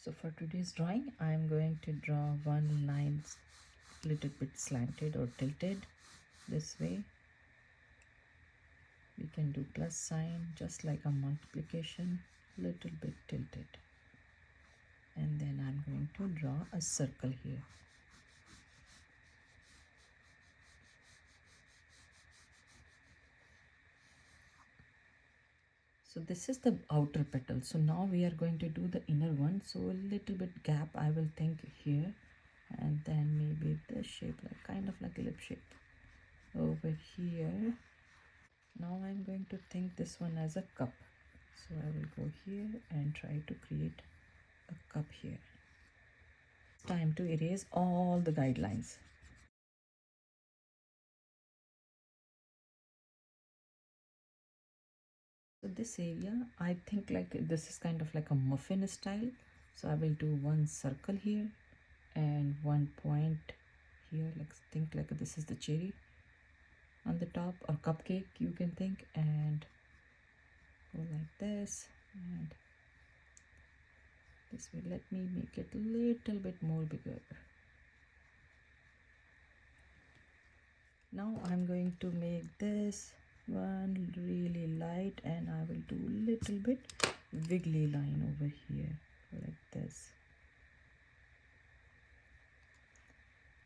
So for today's drawing, I am going to draw one line little bit slanted or tilted this way. We can do plus sign just like a multiplication, little bit tilted. And then I'm going to draw a circle here. So this is the outer petal. So now we are going to do the inner one. So a little bit gap I will think here, and then maybe this shape, like kind of like a lip shape over here. Now I'm going to think this one as a cup. So I will go here and try to create a cup here. Time to erase all the guidelines. So this area, I think like this is kind of like a muffin style. So I will do one circle here and one point here. Like think like this is the cherry on the top, or cupcake you can think, and go like this, and this way. Let me make it a little bit more bigger. Now I'm going to make this one really light, and I will do little bit wiggly line over here like this,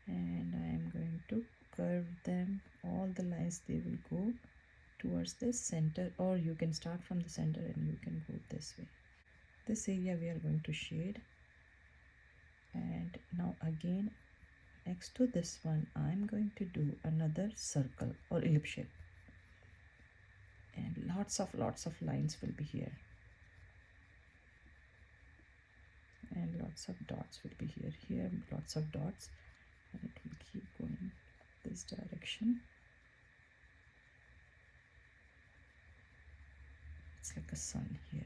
and I am going to curve them. All the lines, they will go towards the center, or you can start from the center and you can go this way. This area we are going to shade, and now again next to this one I'm going to do another circle or ellipse shape, and lots of lines will be here, and lots of dots will be here lots of dots, and it will keep going this direction. It's like a sun here.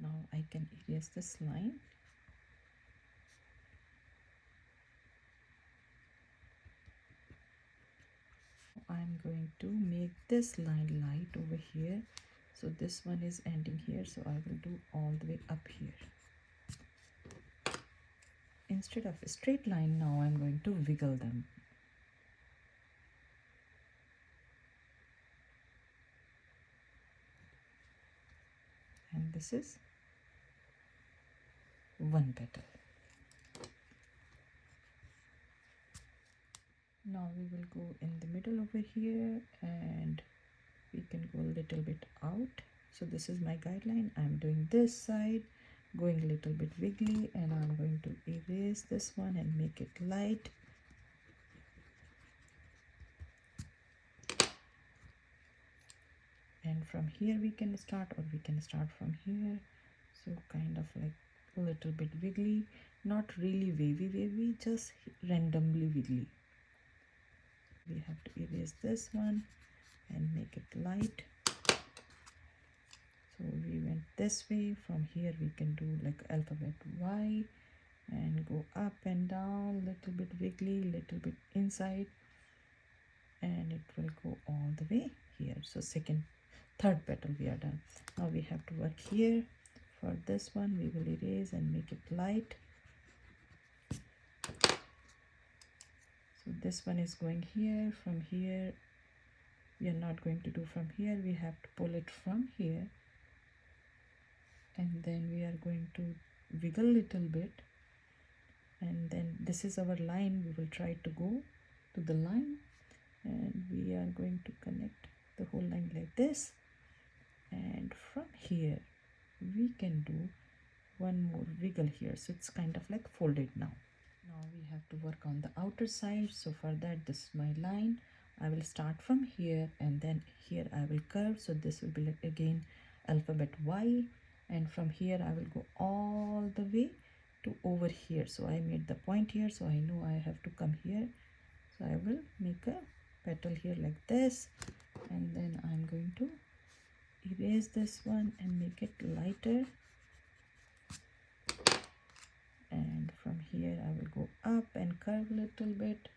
Now I can erase this line. I'm going to make this line light over here. So this one is ending here, so I will do all the way up here. Instead of a straight line, now I'm going to wiggle them. And this is one petal. Now we will go in the middle over here, and we can go a little bit out. So this is my guideline. I'm doing this side, going a little bit wiggly, and I'm going to erase this one and make it light. And from here we can start, or we can start from here. So kind of like a little bit wiggly, not really wavy, just randomly wiggly. We have to erase this one and make it light. So we went this way. From here we can do like alphabet Y and go up and down, little bit wiggly, little bit inside, and it will go all the way here. So third petal we are done. Now we have to work here. For this one we will erase and make it light. So this one is going here. From here we are not going to do from here, we have to pull it from here, and then we are going to wiggle little bit, and then this is our line. We will try to go to the line, and we are going to connect the whole line like this, and from here we can do one more wiggle here. So it's kind of like folded now. Now we have to work on the outer side. So for that, this is my line. I will start from here, and then here I will curve. So this will be like again alphabet Y, and from here I will go all the way to over here. So I made the point here, so I know I have to come here. So I will make a petal here like this, and then I'm going to erase this one and make it lighter. And from here I will go up and curve a little bit.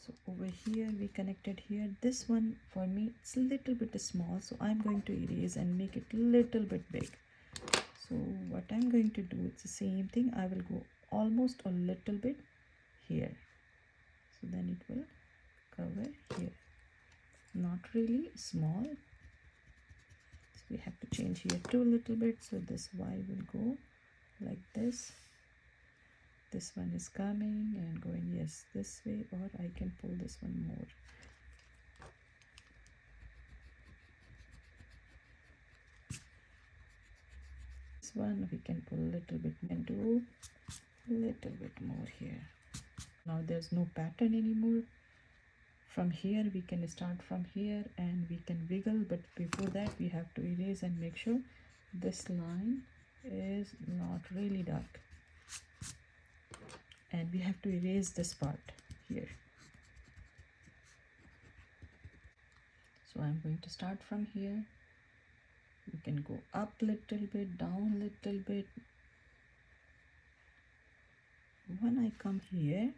So over here we connected here. This one for me it's a little bit small, so I'm going to erase and make it a little bit big. So what I'm going to do, it's the same thing. I will go almost a little bit here, so then it will cover here. Not really small, so we have to change here too a little bit. So this Y will go like this. This one is coming and going, yes, this way, or I can pull this one more. This one we can pull a little bit and do a little bit more here. Now there's no pattern anymore. From here we can start from here and we can wiggle, but before that we have to erase and make sure this line is not really dark, and we have to erase this part here. So I'm going to start from here. You can go up little bit, down little bit. When I come here,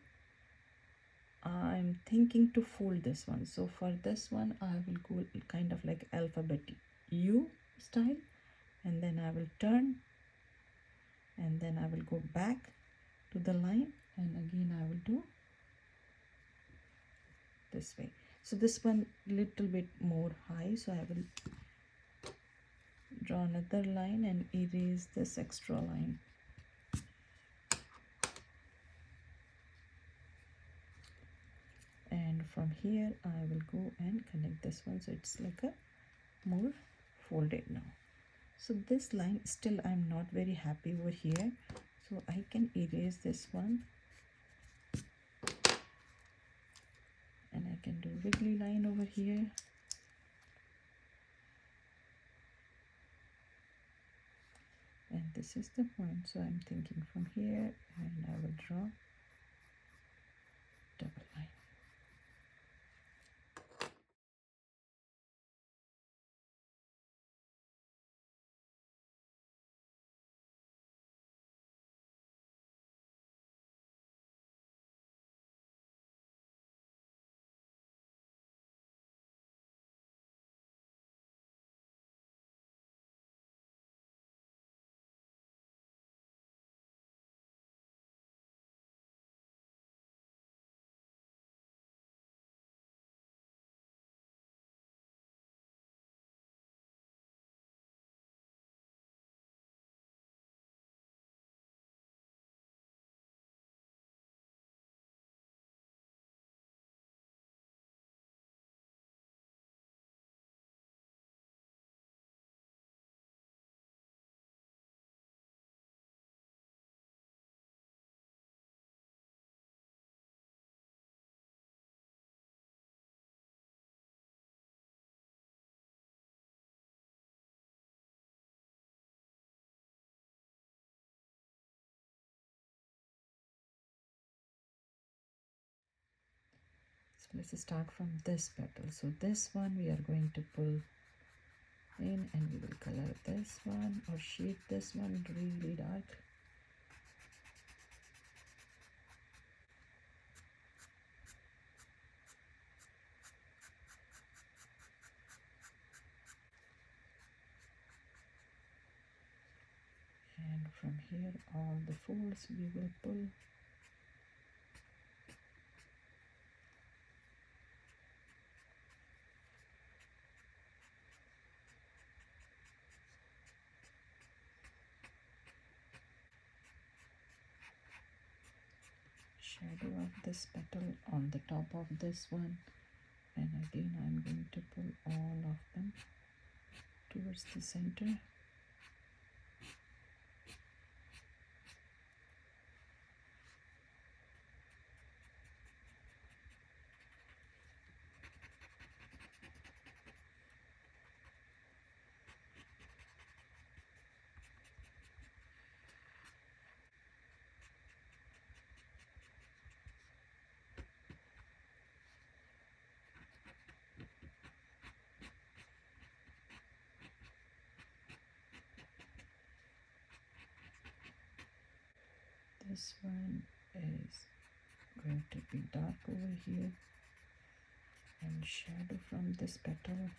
I'm thinking to fold this one. So for this one I will go kind of like alphabet U style, and then I will turn, and then I will go back to the line, and again I will do this way. So this one little bit more high, so I will draw another line and erase this extra line. And from here I will go and connect this one, so it's like a more folded now. So this line still I'm not very happy over here, so I can erase this one, and I can do wiggly line over here. And this is the point, so I'm thinking from here, and I will draw double line. So let's start from this petal. So this one we are going to pull in, and we will color this one or shade this one really dark. And from here all the folds we will pull. Shadow of this petal on the top of this one, and again I'm going to pull all of them towards the center. this one is going to be dark over here and shadow from this petal.